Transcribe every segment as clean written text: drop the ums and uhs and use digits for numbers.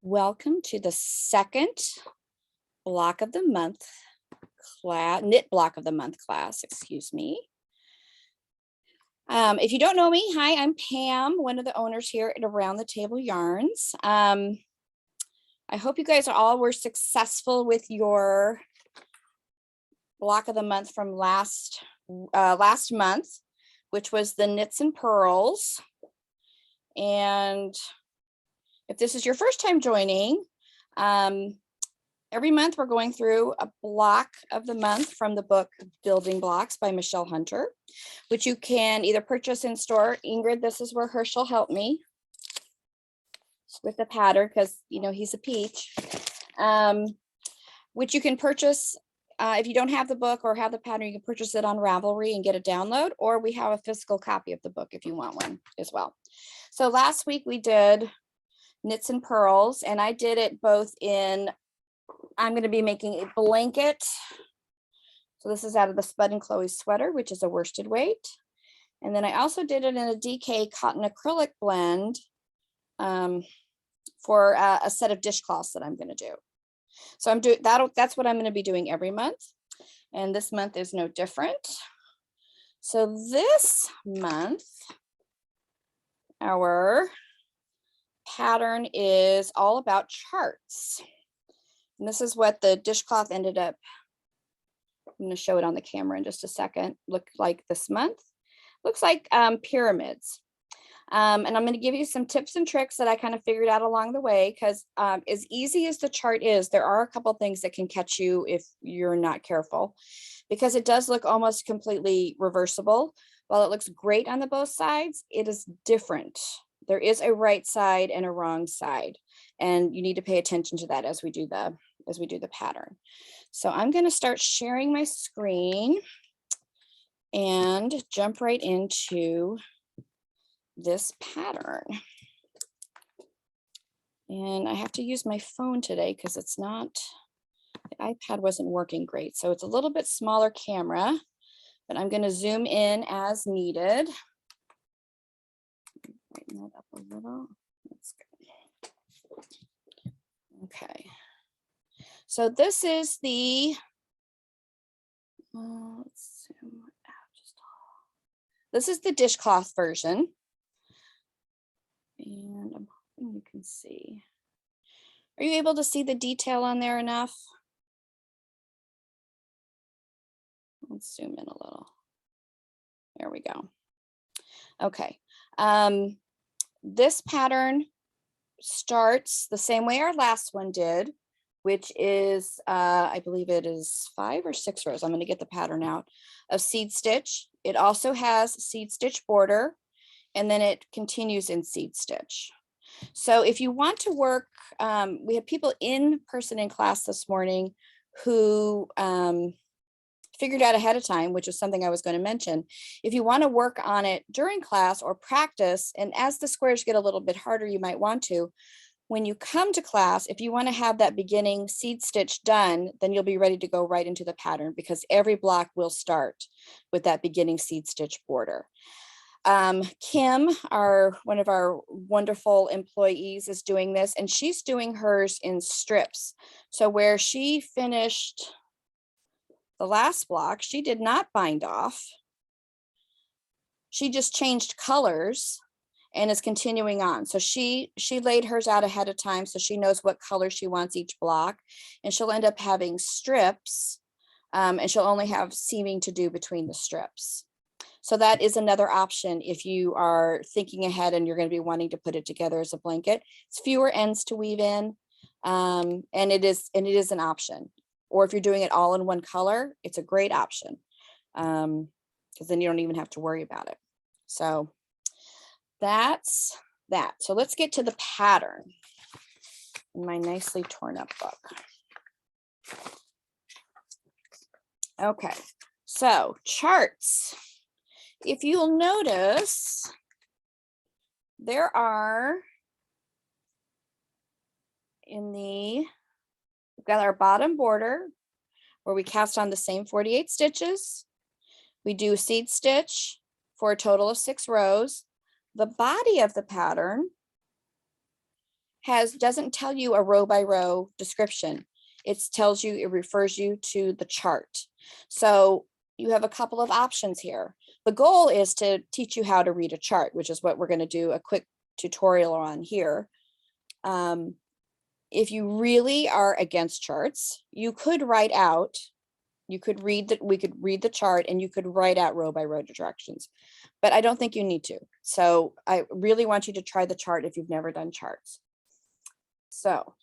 Welcome to the second block of the month class, knit block of the month class, excuse me. If you don't know me, hi, I'm Pam, one of the owners here at Around the Table Yarns. I hope you guys were successful with your block of the month from last month, which was the knits and pearls. And if this is your first time joining, every month we're going through a block of the month from the book Building Blocks by Michelle Hunter, which you can either purchase in store. Ingrid, this is where Herschel helped me with the pattern because, you know, he's a peach, which you can purchase. If you don't have the book or have the pattern, you can purchase it on Ravelry and get a download, or we have a physical copy of the book if you want one as well. So last week we did knits and pearls, and I did it both in, I'm going to be making a blanket. So this is out of the Spud and Chloe sweater, which is a worsted weight. And then I also did it in a DK cotton acrylic blend for a set of dishcloths that I'm going to do. So I'm doing that. That's what I'm going to be doing every month. And this month is no different. So this month, our pattern is all about charts. And this is what the dishcloth ended up, I'm going to show it on the camera in just a second, look like this month. Looks like pyramids. And I'm going to give you some tips and tricks that I kind of figured out along the way, because as easy as the chart is, there are a couple things that can catch you if you're not careful, because it does look almost completely reversible. While it looks great on the both sides, it is different. There is a right side and a wrong side, and you need to pay attention to that as we do the pattern. So I'm going to start sharing my screen and jump right into this pattern. And I have to use my phone today because it's not, the iPad wasn't working great. So it's a little bit smaller camera, but I'm going to zoom in as needed. Brighten that up a little. That's good. Okay. So this is the, let's zoom out just this is the dishcloth version. And I'm hoping you can see. Are you able to see the detail on there enough? Let's zoom in a little. There we go. Okay. This pattern starts the same way our last one did, which is, I believe it is 5 or 6 rows. I'm going to get the pattern out of seed stitch. It also has seed stitch border, and then it continues in seed stitch. So if you want to work, we had people in person in class this morning who figured out ahead of time, which is something I was going to mention. If you want to work on it during class or practice, and as the squares get a little bit harder, you might want to, when you come to class, if you want to have that beginning seed stitch done, then you'll be ready to go right into the pattern, because every block will start with that beginning seed stitch border. Kim, one of our wonderful employees, is doing this, and she's doing hers in strips. So where she finished the last block, she did not bind off. She just changed colors and is continuing on. So she laid hers out ahead of time, so she knows what color she wants each block, and she'll end up having strips, and she'll only have seaming to do between the strips. So that is another option if you are thinking ahead and you're going to be wanting to put it together as a blanket. It's fewer ends to weave in, and it is an option. Or if you're doing it all in one color, it's a great option, because then you don't even have to worry about it. So that's that. So let's get to the pattern in my nicely torn up book. Okay, so charts. If you'll notice, there are we've got our bottom border where we cast on the same 48 stitches. We do seed stitch for a total of 6 rows. The body of the pattern doesn't tell you a row by row description. It tells you, it refers you to the chart. So you have a couple of options here. The goal is to teach you how to read a chart, which is what we're going to do a quick tutorial on here. If you really are against charts, you could write out, we could read the chart and you could write out row by row directions, but I don't think you need to. So I really want you to try the chart if you've never done charts. So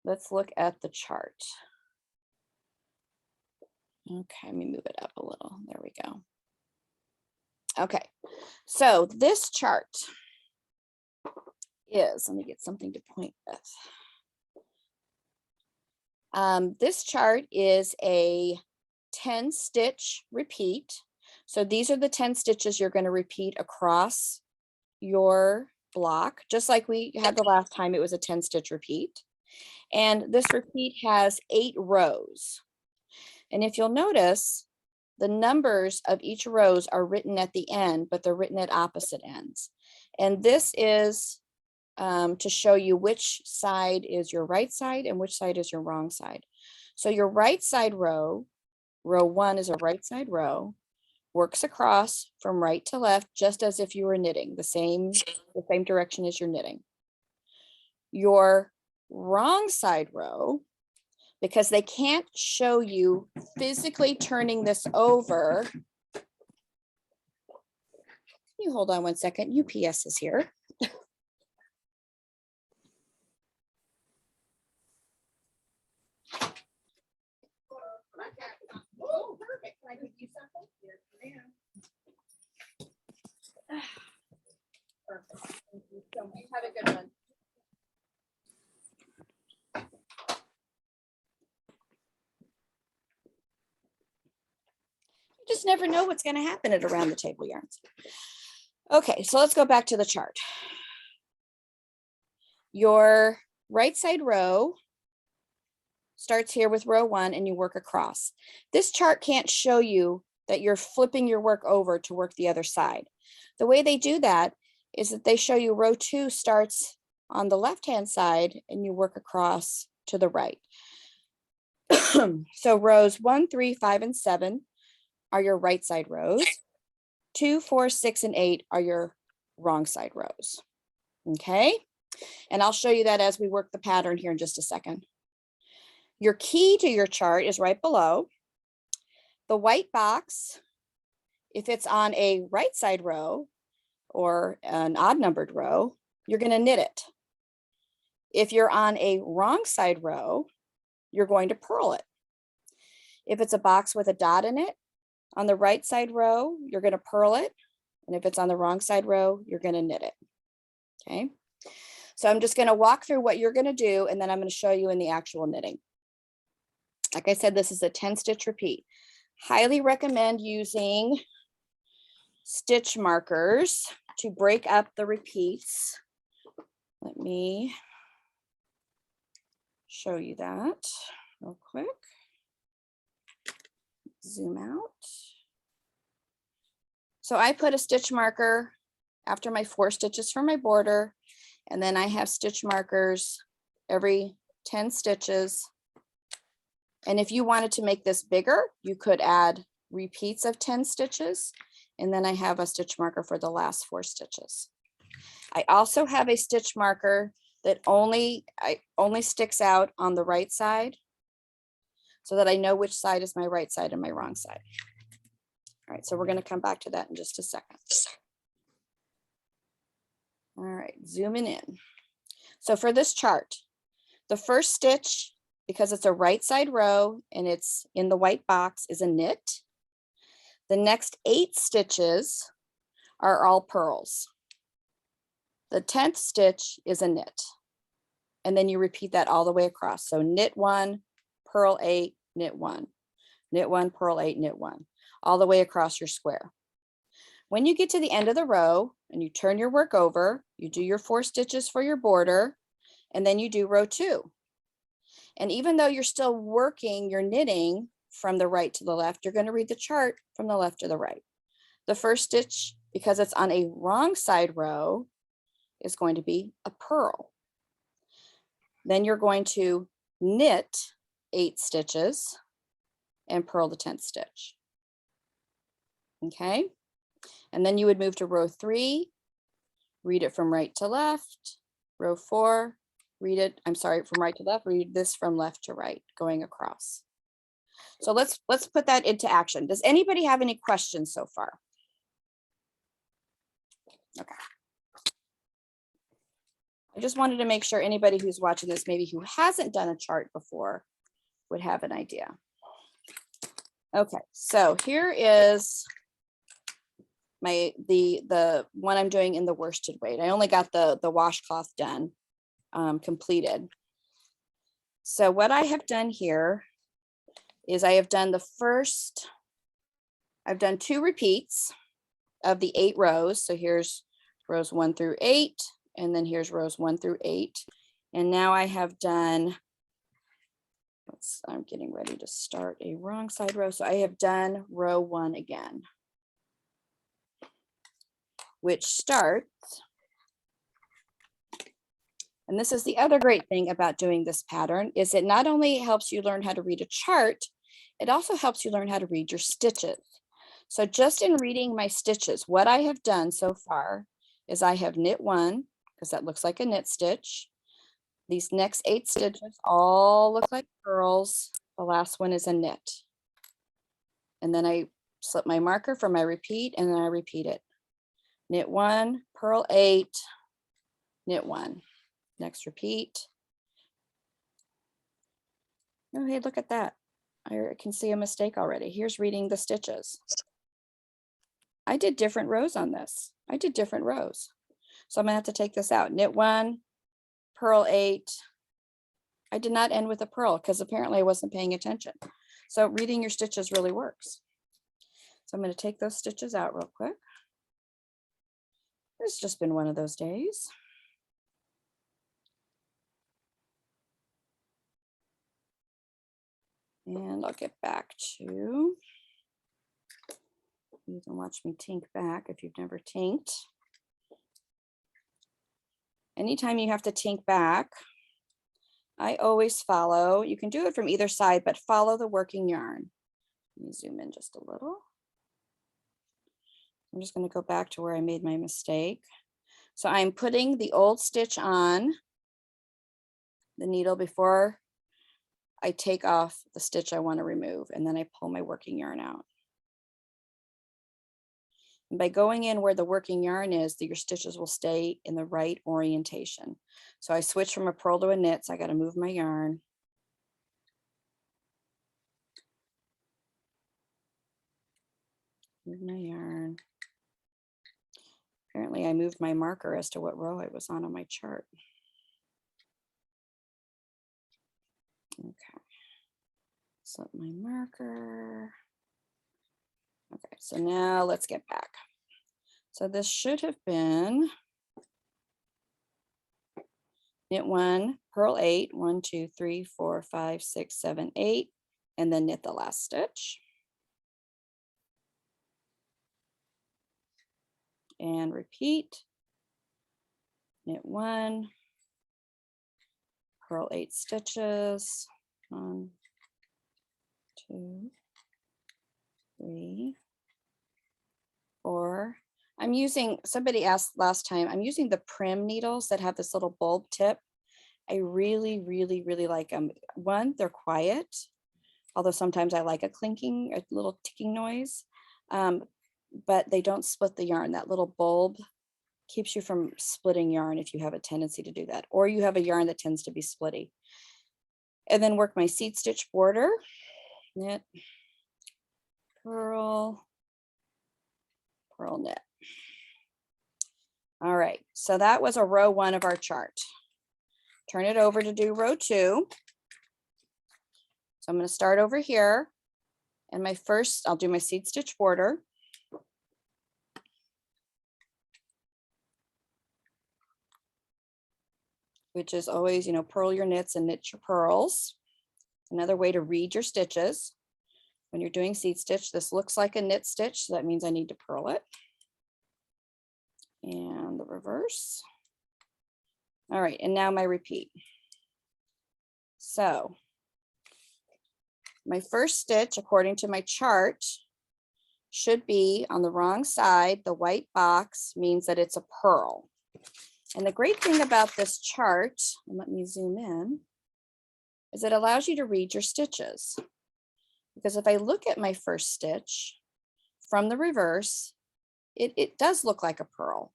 let's look at the chart. Okay, let me move it up a little. There we go. Okay, so this chart is, let me get something to point with. This chart is a 10 stitch repeat. So these are the 10 stitches you're going to repeat across your block, just like we had the last time. It was a 10 stitch repeat. And this repeat has 8 rows. And if you'll notice, the numbers of each rows are written at the end, but they're written at opposite ends. And this is to show you which side is your right side and which side is your wrong side. So your right side row, row 1 is a right side row, works across from right to left, just as if you were knitting, the same direction as you're knitting. Your wrong side row, because they can't show you physically turning this over. Can you hold on one second? UPS is here. Oh, perfect. Can I give you something? Perfect. Thank you so much. Have a good one. You just never know what's going to happen at Around the Table Yarns. Okay, so let's go back to the chart. Your right side row starts here with row 1 and you work across. This chart can't show you that you're flipping your work over to work the other side. The way they do that is that they show you row 2 starts on the left-hand side and you work across to the right. So rows 1, 3, 5, and 7 are your right side rows. 2, 4, 6, and 8 are your wrong side rows. Okay, and I'll show you that as we work the pattern here in just a second. Your key to your chart is right below. The white box, if it's on a right side row or an odd numbered row, you're going to knit it. If you're on a wrong side row, you're going to purl it. If it's a box with a dot in it, on the right side row, you're going to purl it. And if it's on the wrong side row, you're going to knit it. Okay. So I'm just going to walk through what you're going to do, and then I'm going to show you in the actual knitting. Like I said, this is a 10 stitch repeat. Highly recommend using stitch markers to break up the repeats. Let me show you that real quick. Zoom out. So I put a stitch marker after my 4 stitches for my border, and then I have stitch markers every 10 stitches. And if you wanted to make this bigger, you could add repeats of 10 stitches. And then I have a stitch marker for the last 4 stitches. I also have a stitch marker that only sticks out on the right side so that I know which side is my right side and my wrong side. All right, so we're going to come back to that in just a second. All right, zooming in. So for this chart, the first stitch, because it's a right side row and it's in the white box, is a knit. The next 8 stitches are all purls. The 10th stitch is a knit. And then you repeat that all the way across. So knit 1, purl 8, knit 1, knit 1, purl 8, knit 1, all the way across your square. When you get to the end of the row and you turn your work over, you do your 4 stitches for your border, and then you do row 2. And even though you're still working your knitting from the right to the left, you're going to read the chart from the left to the right. The first stitch, because it's on a wrong side row, is going to be a purl. Then you're going to knit 8 stitches and purl the 10th stitch. Okay, and then you would move to row 3, read it from right to left, row 4, read it, I'm sorry, from right to left, read this from left to right, going across. So let's put that into action. Does anybody have any questions so far? Okay. I just wanted to make sure anybody who's watching this, maybe who hasn't done a chart before, would have an idea. Okay, so here is the one I'm doing in the worsted weight. I only got the washcloth done, completed. So what I have done here is I have done I've done 2 repeats of the 8 rows. So here's rows 1 through 8, and then here's rows 1 through 8. And now I have done, I'm getting ready to start a wrong side row. So I have done row 1 again, which starts, and this is the other great thing about doing this pattern, is it not only helps you learn how to read a chart, it also helps you learn how to read your stitches. So just in reading my stitches, what I have done so far is I have knit 1, because that looks like a knit stitch. These next 8 stitches all look like purls. The last one is a knit. And then I slip my marker for my repeat, and then I repeat it. Knit 1, purl 8, knit 1. Next repeat. Oh, hey, look at that. I can see a mistake already. Here's reading the stitches. I did different rows on this. I did different rows. So I'm gonna have to take this out. Knit 1, purl 8. I did not end with a purl because apparently I wasn't paying attention. So reading your stitches really works. So I'm going to take those stitches out real quick. It's just been one of those days. And I'll get back to, you can watch me tink back if you've never tinked. Anytime you have to tink back, I always follow, you can do it from either side, but follow the working yarn. Let me zoom in just a little. I'm just going to go back to where I made my mistake. So I'm putting the old stitch on the needle before I take off the stitch I want to remove, and then I pull my working yarn out. And by going in where the working yarn is, your stitches will stay in the right orientation. So I switched from a purl to a knit, so I got to move my yarn. Move my yarn. Apparently I moved my marker as to what row I was on my chart. Okay, slip my marker. Okay, so now let's get back. So this should have been knit 1, purl 8, 1, 2, 3, 4, 5, 6, 7, 8, and then knit the last stitch. And repeat. Knit 1, purl 8 stitches. 1, 2, 3, 4. I'm using, somebody asked last time, I'm using the Prim needles that have this little bulb tip. I really, really, really like them. One, they're quiet, although sometimes I like a clinking, a little ticking noise, but they don't split the yarn. That little bulb keeps you from splitting yarn if you have a tendency to do that, or you have a yarn that tends to be splitty. And then work my seed stitch border, knit, purl, purl, knit. All right, so that was a row 1 of our chart. Turn it over to do row 2. So I'm going to start over here, and my first, I'll do my seed stitch border. Which is always, purl your knits and knit your purls. Another way to read your stitches. When you're doing seed stitch, this looks like a knit stitch, so that means I need to purl it. And the reverse. All right, and now my repeat. So my first stitch, according to my chart, should be on the wrong side. The white box means that it's a purl. And the great thing about this chart, and let me zoom in, is it allows you to read your stitches. Because if I look at my first stitch from the reverse, it does look like a purl.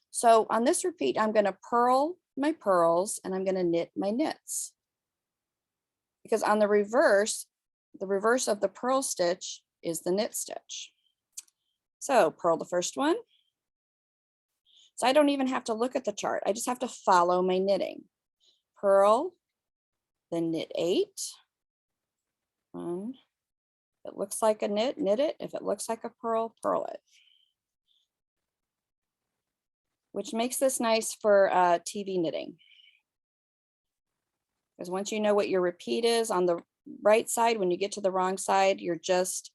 So on this repeat, I'm going to purl my purls and I'm going to knit my knits. Because on the reverse of the purl stitch is the knit stitch. So purl the first one. So I don't even have to look at the chart. I just have to follow my knitting. Purl, then knit 8. If it looks like a knit, knit it. If it looks like a purl, purl it. Which makes this nice for TV knitting. Because once you know what your repeat is on the right side, when you get to the wrong side, you're just,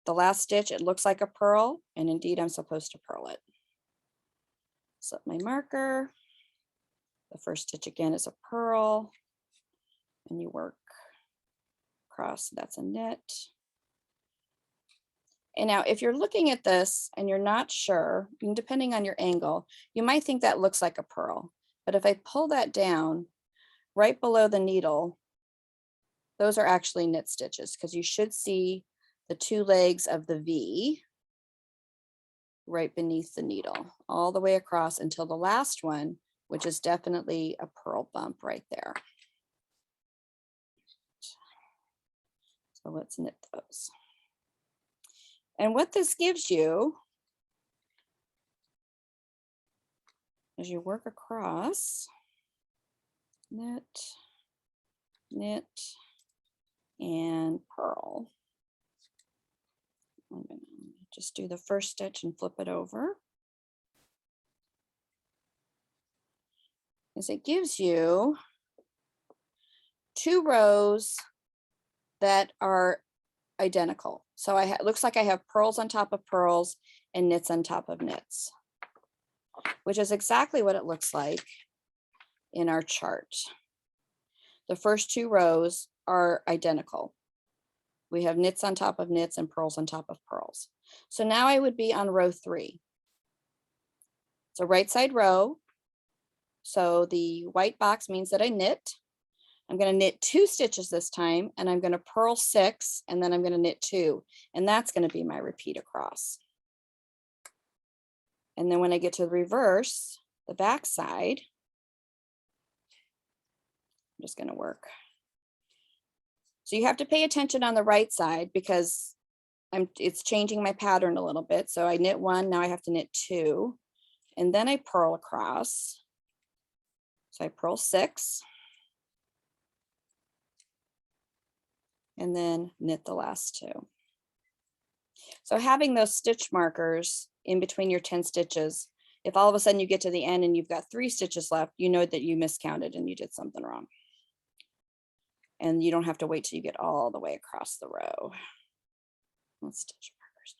the last stitch, it looks like a purl, and indeed I'm supposed to purl it. Slip my marker. The first stitch again is a purl, and you work across, that's a knit. And now if you're looking at this and you're not sure, and depending on your angle, you might think that looks like a purl. But if I pull that down right below the needle, those are actually knit stitches, because you should see the 2 legs of the V right beneath the needle, all the way across until the last one, which is definitely a purl bump right there. So let's knit those. And what this gives you, as you work across, knit, knit, and purl. I'm going to just do the first stitch and flip it over. Is it gives you 2 rows that are identical. So it looks like I have purls on top of purls and knits on top of knits, which is exactly what it looks like in our chart. The first 2 rows are identical. We have knits on top of knits and purls on top of purls. So now I would be on row 3. It's a right side row. So the white box means that I knit. I'm going to knit 2 stitches this time, and I'm going to purl 6, and then I'm going to knit 2, and that's going to be my repeat across. And then when I get to the reverse, the back side, I'm just going to work. So you have to pay attention on the right side because it's changing my pattern a little bit. So I knit 1, now I have to knit 2, and then I purl across. So I purl 6. And then knit the last 2. So having those stitch markers in between your 10 stitches, if all of a sudden you get to the end and you've got 3 stitches left, you know that you miscounted and you did something wrong. And you don't have to wait till you get all the way across the row. That stitch marker's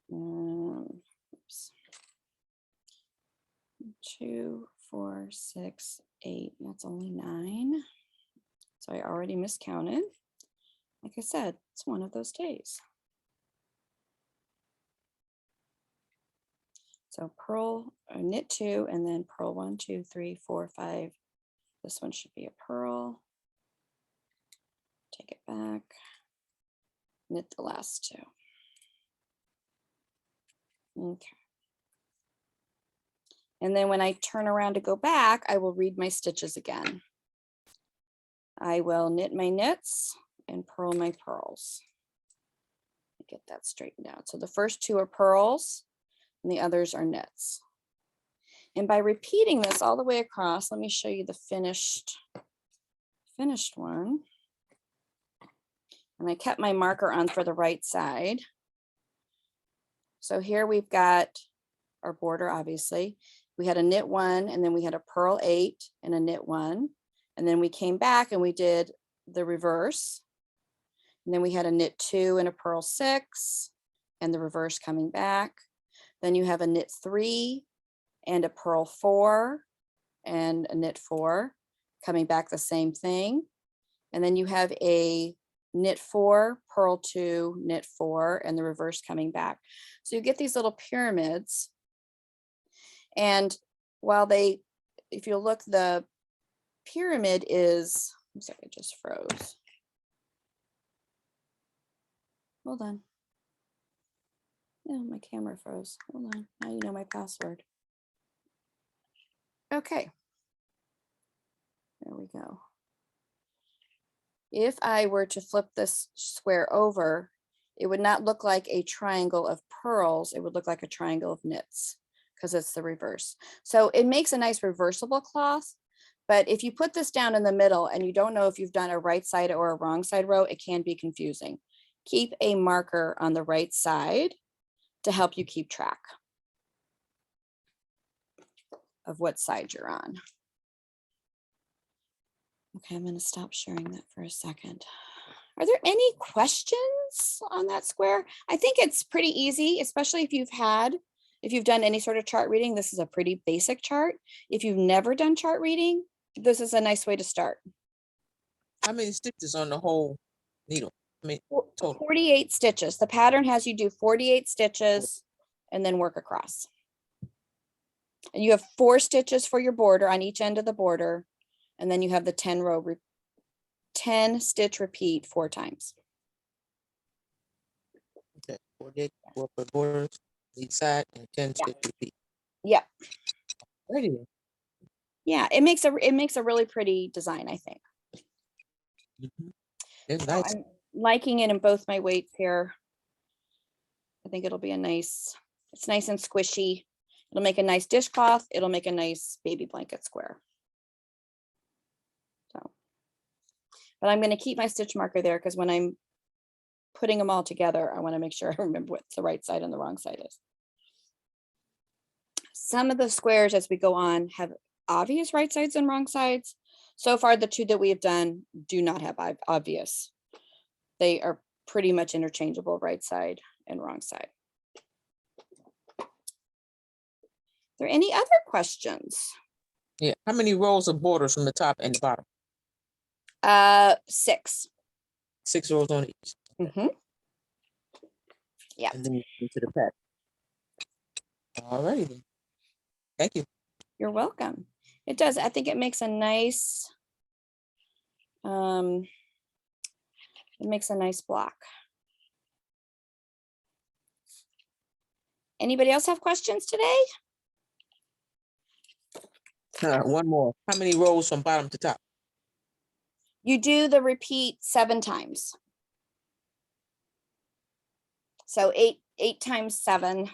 not happy. Oops. 2, 4, 6, 8. That's only 9. So I already miscounted. Like I said, it's one of those days. So purl, or knit 2, and then purl 1, 2, 3, 4, 5. This one should be a purl. Take it back. Knit the last 2. Okay. And then when I turn around to go back, I will read my stitches again. I will knit my knits and purl my purls. Get that straightened out. So the first 2 are purls and the others are knits. And by repeating this all the way across, let me show you the finished one. And I kept my marker on for the right side. So here we've got our border, obviously. We had a knit 1, and then we had a purl 8 and a knit 1. And then we came back and we did the reverse. And then we had a knit 2 and a purl 6 and the reverse coming back. Then you have a knit 3 and a purl 4 and a knit 4 coming back the same thing. And then you have a knit 4, purl 2, knit 4, and the reverse coming back. So you get these little pyramids. And while they, if you look, the pyramid is, I'm sorry, it just froze. Hold on. Oh, my camera froze. Hold on. Now you know my password. Okay. There we go. If I were to flip this square over, it would not look like a triangle of purls. It would look like a triangle of knits because it's the reverse. So it makes a nice reversible cloth. But if you put this down in the middle and you don't know if you've done a right side or a wrong side row, it can be confusing. Keep a marker on the right side to help you keep track of what side you're on. Okay, I'm going to stop sharing that for a second. Are there any questions on that square? I think it's pretty easy, especially if you've done any sort of chart reading. This is a pretty basic chart. If you've never done chart reading, this is a nice way to start. How many stitches on the whole needle? I mean, total. 48 stitches. The pattern has you do 48 stitches and then work across. And you have 4 stitches for your border on each end of the border. And then you have the 10 stitch repeat 4 times. Okay, 48 for borders each side and 10 stitch repeat. Yep. Ready. Yeah, it makes a really pretty design, I think. It's So nice. I'm liking it in both my weights here. I think it'll be it's nice and squishy. It'll make a nice dishcloth. It'll make a nice baby blanket square. So, but I'm going to keep my stitch marker there because when I'm putting them all together, I want to make sure I remember what the right side and the wrong side is. Some of the squares as we go on have obvious right sides and wrong sides. So far, the 2 that we have done do not have obvious. They are pretty much interchangeable, right side and wrong side. Are there any other questions? Yeah. How many rows of borders from the top and the bottom? 6. 6 rows on each. Mm-hmm. Yeah. And then into the pattern. All righty then. Thank you. You're welcome. It does. I think it makes a nice, block. Anybody else have questions today? One more. How many rows from bottom to top? You do the repeat 7 times. So 8 times 7.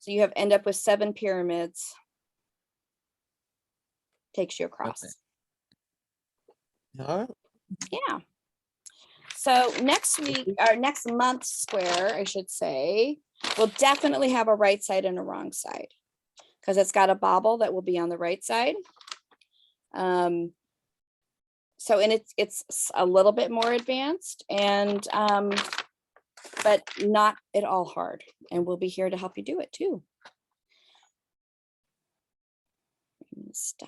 So you end up with 7 pyramids. Takes you across. Okay. All right. Yeah. So next week, or next month's square, I should say, will definitely have a right side and a wrong side because it's got a bobble that will be on the right side. So, and it's a little bit more advanced and, but not at all hard. And we'll be here to help you do it too. Stop